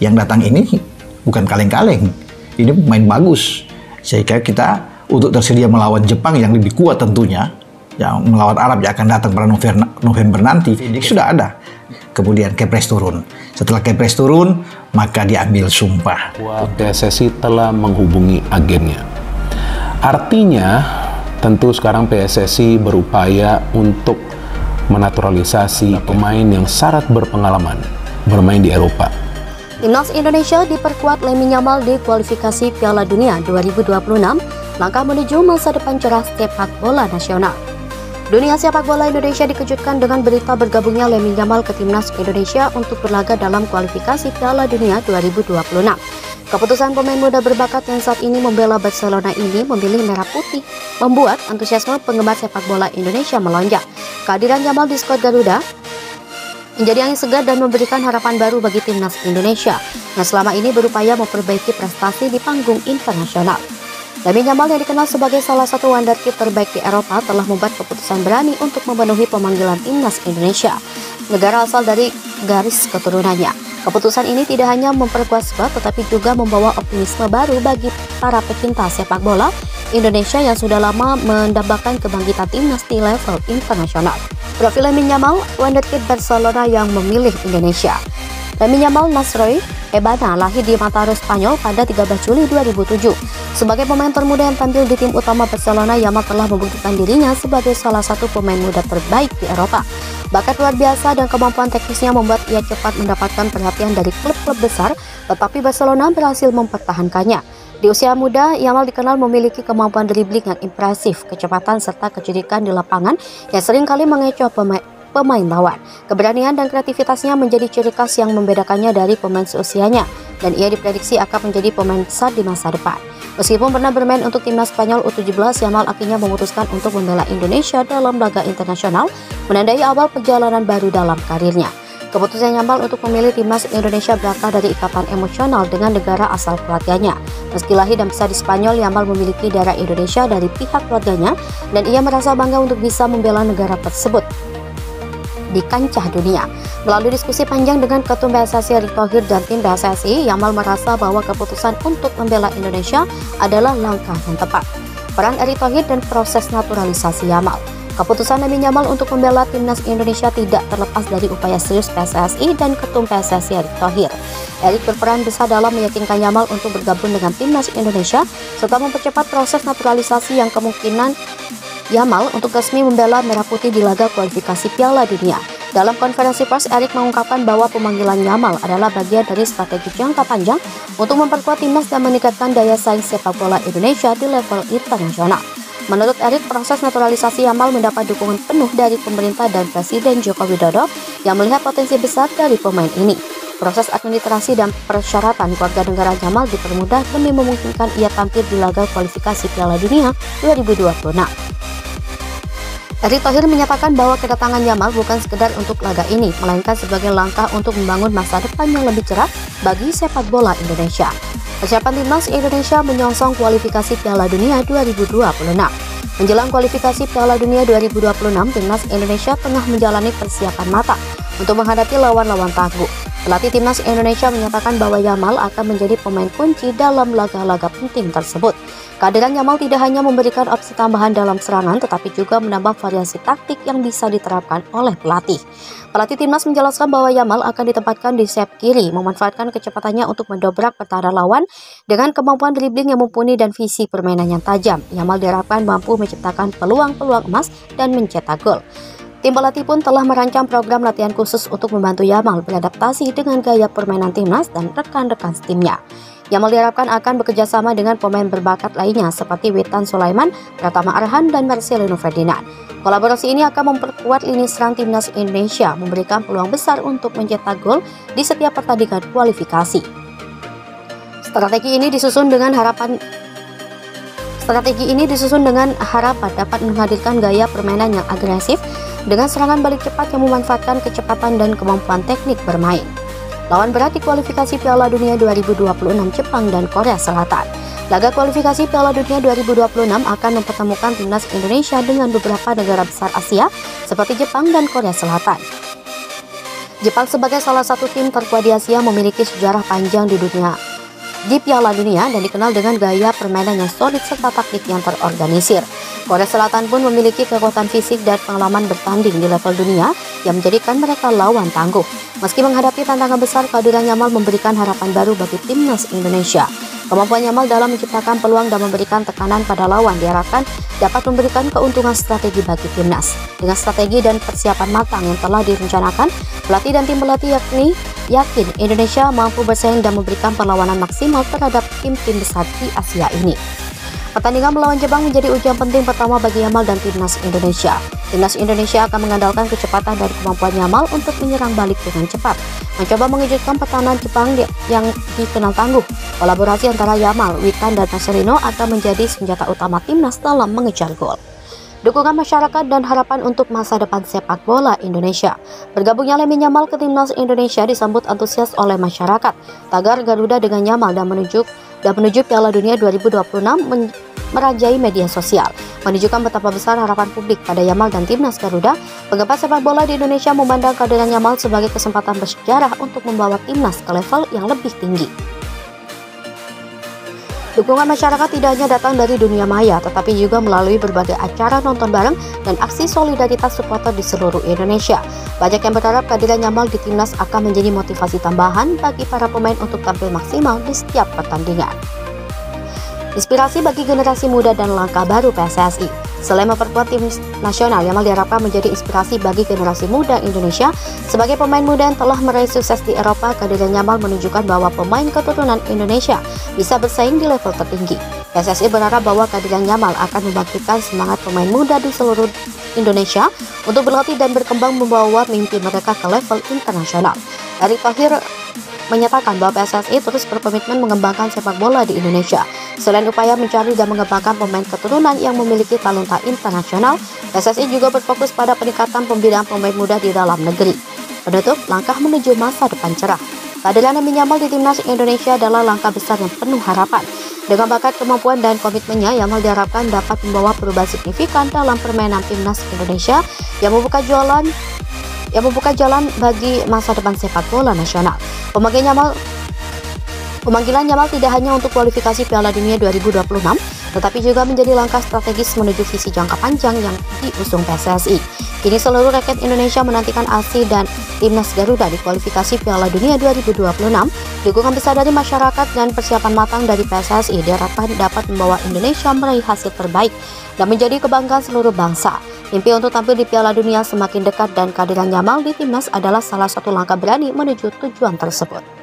yang datang ini bukan kaleng-kaleng, ini pemain bagus. Sehingga kita untuk tersedia melawan Jepang yang lebih kuat tentunya, yang melawan Arab yang akan datang pada November nanti, sudah ada. Kemudian Kepres turun. Setelah Kepres turun, maka diambil sumpah. PSSI telah menghubungi agennya. Artinya, tentu sekarang PSSI berupaya untuk menaturalisasi pemain yang syarat berpengalaman bermain di Eropa. Timnas Indonesia diperkuat Lamine Yamal di kualifikasi Piala Dunia 2026, langkah menuju masa depan cerah sepak bola nasional. Dunia sepak bola Indonesia dikejutkan dengan berita bergabungnya Lamine Yamal ke Timnas Indonesia untuk berlaga dalam kualifikasi Piala Dunia 2026. Keputusan pemain muda berbakat yang saat ini membela Barcelona ini memilih merah putih membuat antusiasme penggemar sepak bola Indonesia melonjak. Kehadiran Yamal di skuad Garuda menjadi angin segar dan memberikan harapan baru bagi Timnas Indonesia yang selama ini berupaya memperbaiki prestasi di panggung internasional. Lamine Yamal yang dikenal sebagai salah satu wonderkid terbaik di Eropa telah membuat keputusan berani untuk memenuhi pemanggilan Timnas Indonesia, negara asal dari garis keturunannya. Keputusan ini tidak hanya memperkuat skuad tetapi juga membawa optimisme baru bagi para pecinta sepak bola Indonesia yang sudah lama mendambakan kebangkitan timnas di level internasional. Profil Lamine Yamal, wonderkid Barcelona yang memilih Indonesia. Lamine Yamal Nasroy Ebana lahir di Mataró, Spanyol pada 13 Juli 2007. Sebagai pemain termuda yang tampil di tim utama Barcelona, Yamal telah membuktikan dirinya sebagai salah satu pemain muda terbaik di Eropa. Bakat luar biasa dan kemampuan teknisnya membuat ia cepat mendapatkan perhatian dari klub-klub besar, tetapi Barcelona berhasil mempertahankannya. Di usia muda, Yamal dikenal memiliki kemampuan dribbling yang impresif, kecepatan serta kecerikaan di lapangan yang seringkali mengecoh pemain lawan. Keberanian dan kreativitasnya menjadi ciri khas yang membedakannya dari pemain seusianya, dan ia diprediksi akan menjadi pemain besar di masa depan. Meskipun pernah bermain untuk timnas Spanyol U17, Yamal akhirnya memutuskan untuk membela Indonesia dalam laga internasional, menandai awal perjalanan baru dalam karirnya. Keputusan Yamal untuk memilih timnas Indonesia berakar dari ikatan emosional dengan negara asal keluarganya. Meski lahir dan besar di Spanyol, Yamal memiliki darah Indonesia dari pihak keluarganya, dan ia merasa bangga untuk bisa membela negara tersebut di kancah dunia. Melalui diskusi panjang dengan Ketum PSSI Erick Thohir dan tim PSSI, Yamal merasa bahwa keputusan untuk membela Indonesia adalah langkah yang tepat. Peran Erick Thohir dan proses naturalisasi Yamal. Keputusan Lamine Yamal untuk membela timnas Indonesia tidak terlepas dari upaya serius PSSI dan Ketum PSSI Erick Thohir. Erick berperan besar dalam meyakinkan Yamal untuk bergabung dengan timnas Indonesia serta mempercepat proses naturalisasi yang kemungkinan Yamal untuk resmi membela Merah Putih di laga kualifikasi Piala Dunia. Dalam konferensi pers, Erick mengungkapkan bahwa pemanggilan Yamal adalah bagian dari strategi jangka panjang untuk memperkuat timnas dan meningkatkan daya saing sepak bola Indonesia di level internasional. Menurut Erick, proses naturalisasi Yamal mendapat dukungan penuh dari pemerintah dan Presiden Joko Widodo yang melihat potensi besar dari pemain ini. Proses administrasi dan persyaratan keluarga negara Yamal dipermudah demi memungkinkan ia tampil di laga kualifikasi Piala Dunia 2026. Erick Thohir menyatakan bahwa kedatangan Yamal bukan sekedar untuk laga ini, melainkan sebagai langkah untuk membangun masa depan yang lebih cerah bagi sepak bola Indonesia. Persiapan timnas Indonesia menyongsong kualifikasi Piala Dunia 2026. Menjelang kualifikasi Piala Dunia 2026, timnas Indonesia tengah menjalani persiapan matang untuk menghadapi lawan-lawan tangguh. Pelatih timnas Indonesia menyatakan bahwa Yamal akan menjadi pemain kunci dalam laga-laga penting tersebut. Kehadiran Yamal tidak hanya memberikan opsi tambahan dalam serangan, tetapi juga menambah variasi taktik yang bisa diterapkan oleh pelatih. Pelatih timnas menjelaskan bahwa Yamal akan ditempatkan di sayap kiri, memanfaatkan kecepatannya untuk mendobrak pertahanan lawan dengan kemampuan dribbling yang mumpuni dan visi permainan yang tajam. Yamal diharapkan mampu menciptakan peluang-peluang emas dan mencetak gol. Tim pelatih pun telah merancang program latihan khusus untuk membantu Yamal beradaptasi dengan gaya permainan timnas dan rekan-rekan timnya. Yamal diharapkan akan bekerja sama dengan pemain berbakat lainnya seperti Witan Sulaiman, Pratama Arhan, dan Marcelino Ferdinand. Kolaborasi ini akan memperkuat lini serang timnas Indonesia, memberikan peluang besar untuk mencetak gol di setiap pertandingan kualifikasi. Strategi ini disusun dengan harapan dapat menghadirkan gaya permainan yang agresif dengan serangan balik cepat yang memanfaatkan kecepatan dan kemampuan teknik bermain. Lawan berat di kualifikasi Piala Dunia 2026 Jepang dan Korea Selatan. Laga kualifikasi Piala Dunia 2026 akan mempertemukan timnas Indonesia dengan beberapa negara besar Asia seperti Jepang dan Korea Selatan. Jepang sebagai salah satu tim terkuat di Asia memiliki sejarah panjang di Piala Dunia dan dikenal dengan gaya permainan yang solid serta taktik yang terorganisir. Korea Selatan pun memiliki kekuatan fisik dan pengalaman bertanding di level dunia yang menjadikan mereka lawan tangguh. Meski menghadapi tantangan besar, kehadiran Yamal memberikan harapan baru bagi timnas Indonesia. Kemampuan Yamal dalam menciptakan peluang dan memberikan tekanan pada lawan diharapkan dapat memberikan keuntungan strategi bagi timnas. Dengan strategi dan persiapan matang yang telah direncanakan, pelatih dan tim pelatih yakin Indonesia mampu bersaing dan memberikan perlawanan maksimal terhadap tim-tim besar di Asia ini. Pertandingan melawan Jepang menjadi ujian penting pertama bagi Yamal dan timnas Indonesia. Timnas Indonesia akan mengandalkan kecepatan dan kemampuan Yamal untuk menyerang balik dengan cepat, mencoba mengejutkan pertahanan Jepang yang dikenal tangguh. Kolaborasi antara Yamal, Witan, dan Marcelino akan menjadi senjata utama timnas dalam mengejar gol. Dukungan masyarakat dan harapan untuk masa depan sepak bola Indonesia. Bergabungnya Lamine Yamal ke timnas Indonesia disambut antusias oleh masyarakat. Tagar Garuda dengan Yamal dan menuju Piala Dunia 2026 merajai media sosial, menunjukkan betapa besar harapan publik pada Yamal dan timnas Garuda. Penggemar sepak bola di Indonesia memandang kehadiran Yamal sebagai kesempatan bersejarah untuk membawa timnas ke level yang lebih tinggi. Dukungan masyarakat tidak hanya datang dari dunia maya, tetapi juga melalui berbagai acara nonton bareng dan aksi solidaritas supporter di seluruh Indonesia. Banyak yang berharap kehadiran Yamal di timnas akan menjadi motivasi tambahan bagi para pemain untuk tampil maksimal di setiap pertandingan. Inspirasi bagi generasi muda dan langkah baru PSSI. Selain memperkuat tim nasional, Yamal diharapkan menjadi inspirasi bagi generasi muda Indonesia. Sebagai pemain muda yang telah meraih sukses di Eropa, kehadiran Yamal menunjukkan bahwa pemain keturunan Indonesia bisa bersaing di level tertinggi. PSSI berharap bahwa kehadiran Yamal akan membangkitkan semangat pemain muda di seluruh Indonesia untuk berlatih dan berkembang membawa mimpi mereka ke level internasional. Erick Thohir menyatakan bahwa PSSI terus berkomitmen mengembangkan sepak bola di Indonesia. Selain upaya mencari dan mengembangkan pemain keturunan yang memiliki talenta internasional, PSSI juga berfokus pada peningkatan pembinaan pemain muda di dalam negeri. Penutup, langkah menuju masa depan cerah. Kehadiran Lamine Yamal di timnas Indonesia adalah langkah besar yang penuh harapan. Dengan bakat, kemampuan, dan komitmennya, Yamal diharapkan dapat membawa perubahan signifikan dalam permainan timnas Indonesia yang membuka jalan bagi masa depan sepak bola nasional. Pemanggilan Yamal tidak hanya untuk kualifikasi Piala Dunia 2026, tetapi juga menjadi langkah strategis menuju visi jangka panjang yang diusung PSSI. Kini seluruh rakyat Indonesia menantikan ASI dan timnas Garuda di kualifikasi Piala Dunia 2026. Dukungan besar dari masyarakat dan persiapan matang dari PSSI diharapkan dapat membawa Indonesia meraih hasil terbaik dan menjadi kebanggaan seluruh bangsa. Mimpi untuk tampil di Piala Dunia semakin dekat dan kehadiran Yamal di timnas adalah salah satu langkah berani menuju tujuan tersebut.